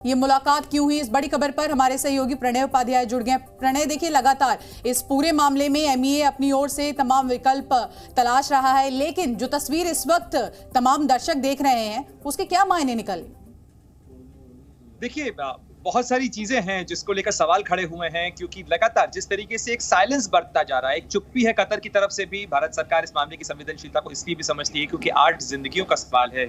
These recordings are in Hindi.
ये मुलाकात क्यों हुई, इस बड़ी खबर पर हमारे सहयोगी प्रणय उपाध्याय जुड़ गए। प्रणय, देखिए लगातार इस पूरे मामले में एमईए अपनी ओर से तमाम विकल्प तलाश रहा है, लेकिन जो तस्वीर इस वक्त तमाम दर्शक देख रहे हैं उसके क्या मायने निकले? देखिए, बहुत सारी चीजें हैं जिसको लेकर सवाल खड़े हुए हैं, क्योंकि लगातार जिस तरीके से एक साइलेंस बरतता जा रहा है, एक चुप्पी है कतर की तरफ से भी। भारत सरकार इस मामले की संवेदनशीलता को इसलिए भी समझती है क्योंकि 8 जिंदगियों का सवाल है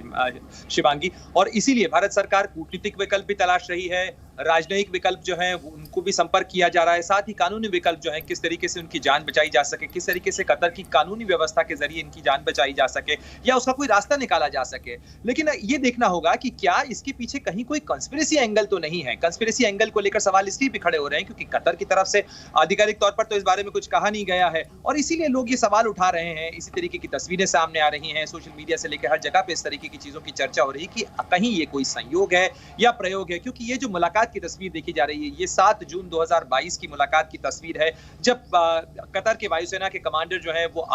शिवांगी, और इसीलिए भारत सरकार कूटनीतिक विकल्प भी तलाश रही है, राजनयिक विकल्प जो है उनको भी संपर्क किया जा रहा है, साथ ही कानूनी विकल्प जो है किस तरीके से उनकी जान बचाई जा सके, किस तरीके से कतर की कानूनी व्यवस्था के जरिए इनकी जान बचाई जा सके या उसका कोई रास्ता निकाला जा सके। लेकिन ये देखना होगा कि क्या इसके पीछे कहीं कोई कंस्पिरेसी एंगल तो नहीं है। कंस्पिरेसी एंगल को लेकर सवाल इसलिए भी खड़े हो रहे हैं क्योंकि कतर की तरफ से आधिकारिक तौर पर तो इस बारे में कुछ कहा नहीं गया है, और इसीलिए लोग ये सवाल उठा रहे हैं। इसी तरीके की तस्वीरें सामने आ रही हैं, सोशल मीडिया से लेकर हर जगह पे इस तरीके की चीजों की चर्चा हो रही है कि कहीं ये कोई संयोग है या प्रयोग है। क्योंकि ये जो मुलाकात की तस्वीर देखी जा रही है, ये 7 जून 2022 की मुलाकात की तस्वीर है, जब कतर के वायुसेना के कमांडर जो है वो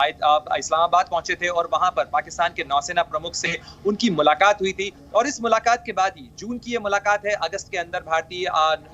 इस्लामाबाद पहुंचे थे और वहां पर पाकिस्तान के नौसेना प्रमुख से उनकी मुलाकात हुई थी। और इस मुलाकात के बाद ही जून की ये मुलाकात है, अगस्त के अंदर भारतीय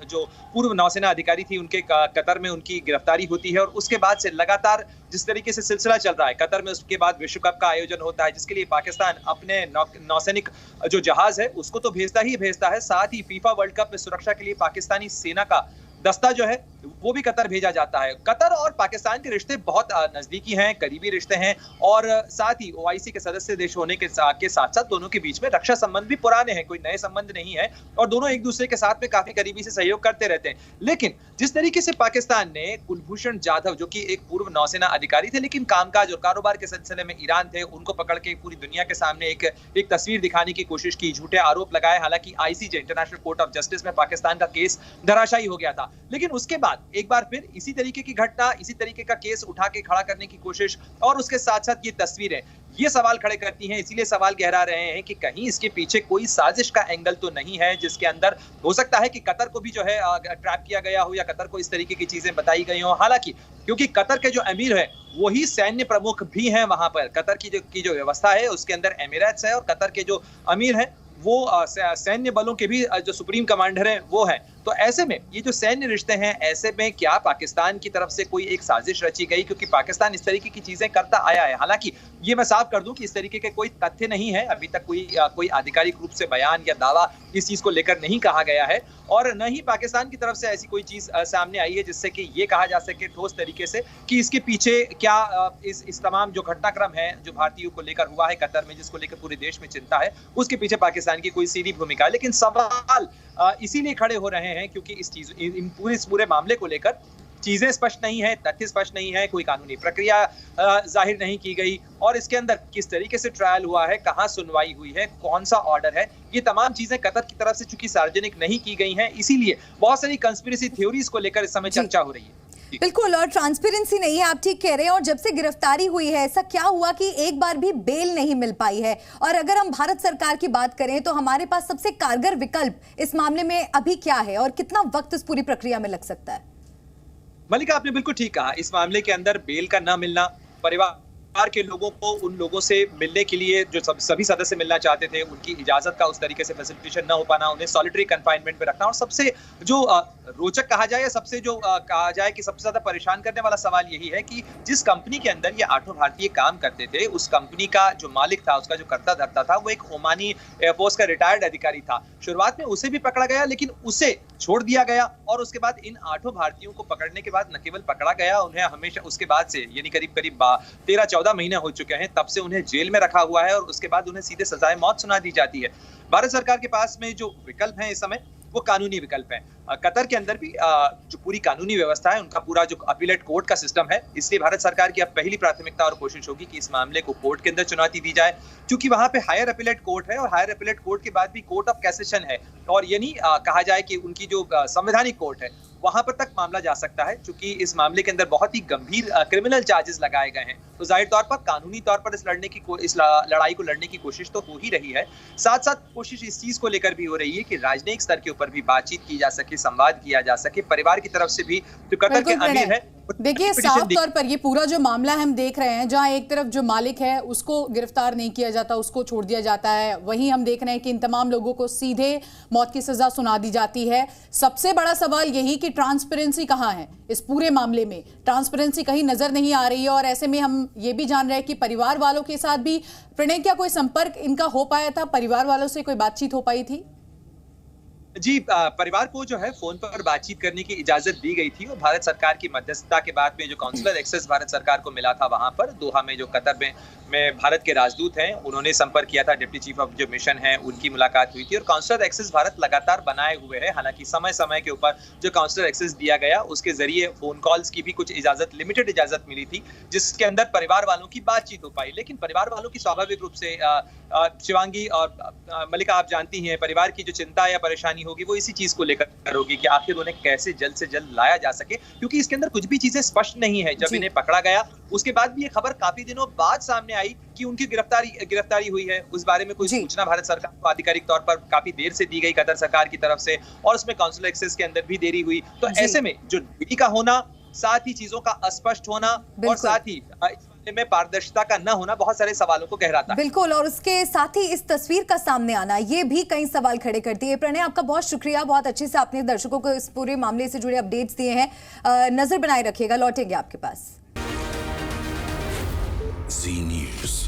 जो पूर्व नौसेना अधिकारी थी उनके कतर में उनकी गिरफ्तारी होती है, और उसके बाद से लगातार जिस तरीके से सिलसिला चल रहा है कतर में, उसके बाद विश्व कप का आयोजन होता है जिसके लिए पाकिस्तान अपने नौसैनिक जो जहाज है उसको तो भेजता ही भेजता है, साथ ही फीफा वर्ल्ड कप में सुरक्षा के लिए पाकिस्तानी सेना का दस्ता जो है वो भी कतर भेजा जाता है। कतर और पाकिस्तान के रिश्ते बहुत नजदीकी हैं, करीबी रिश्ते हैं, और साथ ही ओआईसी के सदस्य देश होने के साथ साथ दोनों के बीच में रक्षा संबंध भी पुराने हैं, कोई नए संबंध नहीं है, और दोनों एक दूसरे के साथ में काफी करीबी से सहयोग करते रहते हैं। लेकिन जिस तरीके से पाकिस्तान ने कुलभूषण जाधव, जो कि एक पूर्व नौसेना अधिकारी थे लेकिन कामकाज और कारोबार के सिलसिले में ईरान थे, उनको पकड़ के पूरी दुनिया के सामने एक तस्वीर दिखाने की कोशिश की, झूठे आरोप लगाए। हालांकि ICJ international court of justice में पाकिस्तान का केस धराशायी हो गया था, लेकिन उसके बाद एक बार फिर इसी तरीके की घटना, इसी तरीके का केस उठा के खड़ा करने की कोशिश, और उसके साथ साथ ये तस्वीरें ये सवाल खड़े करती हैं। इसीलिए सवाल गहरा रहे हैं कि कहीं इसके पीछे कोई साजिश का एंगल तो नहीं है, जिसके अंदर हो सकता है कि कतर को भी जो है ट्रैप किया गया हो या कतर को इस तरीके की चीजें बताई गई हो। हालांकि क्योंकि कतर के जो अमीर है वही सैन्य प्रमुख भी हैं वहां पर, कतर की जो व्यवस्था है उसके अंदर एमिरेट्स है, और कतर के जो अमीर हैं वो सैन्य बलों के भी जो सुप्रीम कमांडर हैं वो हैं। तो ऐसे में ये जो सैन्य रिश्ते हैं, ऐसे में क्या पाकिस्तान की तरफ से कोई एक साजिश रची गई, क्योंकि पाकिस्तान इस तरीके की चीजें करता आया है। हालांकि ये मैं साफ कर दूं कि इस तरीके के कोई तथ्य नहीं है, अभी तक कोई आधिकारिक रूप से बयान या दावा इस चीज को लेकर नहीं कहा गया है, और न ही पाकिस्तान की तरफ से ऐसी कोई चीज सामने आई है जिससे कि ये कहा जा सके ठोस तरीके से कि इसके पीछे क्या इस तमाम जो घटनाक्रम है जो भारतीयों को लेकर हुआ है कतर में, जिसको लेकर पूरे देश में चिंता है, उसके पीछे पाकिस्तान की कोई सीधी भूमिका है। लेकिन सवाल इसीलिए खड़े हो रहे हैं क्योंकि इस पूरे मामले को लेकर चीजें स्पष्ट नहीं है, तथ्य स्पष्ट नहीं है, कोई कानूनी प्रक्रिया जाहिर नहीं की गई, और इसके अंदर किस तरीके से ट्रायल हुआ है, कहां सुनवाई हुई है, कौन सा ऑर्डर है, ये तमाम चीजें कतर की तरफ से चूंकि सार्वजनिक नहीं की गई हैं, इसीलिए बहुत सारी कंस्पिरेसी थ्योरीज को लेकर इस समय चर्चा हो रही है। बिल्कुल, और ट्रांसपेरेंसी नहीं है, आप ठीक कह रहे हैं। और जब से गिरफ्तारी हुई है, ऐसा क्या हुआ कि एक बार भी बेल नहीं मिल पाई है? और अगर हम भारत सरकार की बात करें तो हमारे पास सबसे कारगर विकल्प इस मामले में अभी क्या है, और कितना वक्त इस पूरी प्रक्रिया में लग सकता है? मलिका, आपने बिल्कुल ठीक कहा, इस मामले के अंदर बेल का न मिलना, परिवार के लोगों को उन लोगों से मिलने के लिए जो सभी सदस्य मिलना चाहते थे उनकी इजाजत का उस तरीके से फैसिलिटेशन न हो पाना, उन्हें सॉलिटरी कन्फाइनमेंट में रखना, और सबसे जो रोचक कहा जाए या सबसे जो कहा जाए कि सबसे ज्यादा परेशान करने वाला सवाल यही है कि जिस कंपनी के अंदर ये 8 भारतीय काम करते थे, उस कंपनी का जो मालिक था, उसका जो कर्ता धर्ता था, वो एक ओमानी एयरफोर्स का रिटायर्ड अधिकारी था। शुरुआत में उसे भी पकड़ा गया, लेकिन उसे छोड़ दिया गया, और उसके बाद इन 8 भारतीयों को पकड़ने के बाद न केवल पकड़ा गया, उन्हें हमेशा उसके बाद से यानी करीब 13-14 महीने हो चुके हैं तब से उन्हें जेल में रखा हुआ है, और उसके बाद उन्हें सीधे सजाए मौत सुना दी जाती है। भारत सरकार के पास में जो विकल्प हैं इस समय वो कानूनी विकल्प हैं। कतर के अंदर भी जो पूरी कानूनी व्यवस्था है, उनका पूरा जो अपीलेट कोर्ट का सिस्टम है, इसलिए भारत सरकार की अब पहली प्राथमिकता और कोशिश होगी कि इस मामले को कोर्ट के अंदर चुनौती दी जाए, क्योंकि वहां पे हायर अपीलेट कोर्ट है, और हायर अपीलेट कोर्ट के बाद भी कोर्ट ऑफ कैसेशन है, और यानी कहा जाए कि उनकी जो संवैधानिक कोर्ट है वहां पर तक मामला जा सकता है। चूंकि इस मामले के अंदर बहुत ही गंभीर क्रिमिनल चार्जेस लगाए गए हैं, तो जाहिर तौर पर कानूनी तौर पर इस लड़ाई को लड़ने की कोशिश तो हो ही रही है। साथ साथ कोशिश इस चीज को लेकर भी हो रही है कि राजनयिक स्तर के ऊपर भी बातचीत की जा सके, संवाद किया जा सके, परिवार की तरफ से भी जो कतर के अमीर है देखिए, साफ तौर पर ये पूरा जो मामला हम देख रहे हैं, जहां एक तरफ जो मालिक है उसको गिरफ्तार नहीं किया जाता, उसको छोड़ दिया जाता है, वहीं हम देख रहे हैं कि इन तमाम लोगों को सीधे मौत की सजा सुना दी जाती है। सबसे बड़ा सवाल यही कि ट्रांसपेरेंसी कहां है इस पूरे मामले में? ट्रांसपेरेंसी कहीं नजर नहीं आ रही है, और ऐसे में हम ये भी जान रहे हैं कि परिवार वालों के साथ भी प्रणय, क्या कोई संपर्क इनका हो पाया था? परिवार वालों से कोई बातचीत हो पाई थी? जी, परिवार को जो है फोन पर बातचीत करने की इजाजत दी गई थी, और भारत सरकार की मध्यस्थता के बाद में जो काउंसलर एक्सेस भारत सरकार को मिला था वहां पर दोहा में, जो कतर में भारत के राजदूत हैं, उन्होंने संपर्क किया था। डिप्टी चीफ ऑफ जो मिशन है उनकी मुलाकात हुई थी, और काउंसलर एक्सेस भारत लगातार बनाए हुए है। हालांकि समय समय के ऊपर जो काउंसलर एक्सेस दिया गया उसके जरिए फोन कॉल्स की भी कुछ इजाजत, लिमिटेड इजाजत मिली थी, जिसके अंदर परिवार वालों की बातचीत हो पाई। लेकिन परिवार वालों की स्वाभाविक रूप से शिवांगी और मलिका, आप जानती हैं, परिवार की जो चिंता या परेशानी होगी वो इसी चीज को लेकर होगी कि आखिर उन्हें कैसे जल्द से जल्द लाया जा सके, क्योंकि इसके अंदर कुछ भी चीजें स्पष्ट नहीं है। जब इन्हें पकड़ा गया उसके बाद भी ये खबर काफी दिनों बाद सामने आई कि उनकी गिरफ्तारी हुई है। उस बारे में कोई सूचना भारत सरकार को आधिकारिक तौर पर काफी देर से दी गई कतर सरकार की तरफ से, और उसमें काउंसलर एक्सेस के अंदर भी देरी हुई। तो ऐसे में जो डीडी का होना, साथ ही चीजों का अस्पष्ट होना, और साथ ही में पारदर्शिता का न होना बहुत सारे सवालों को गहराता है। बिल्कुल, और उसके साथ ही इस तस्वीर का सामने आना ये भी कई सवाल खड़े करती है। प्रणय, आपका बहुत शुक्रिया, बहुत अच्छे से आपने दर्शकों को इस पूरे मामले से जुड़े अपडेट्स दिए हैं। नजर बनाए रखिएगा, लौटेंगे आपके पास। जी न्यूज़।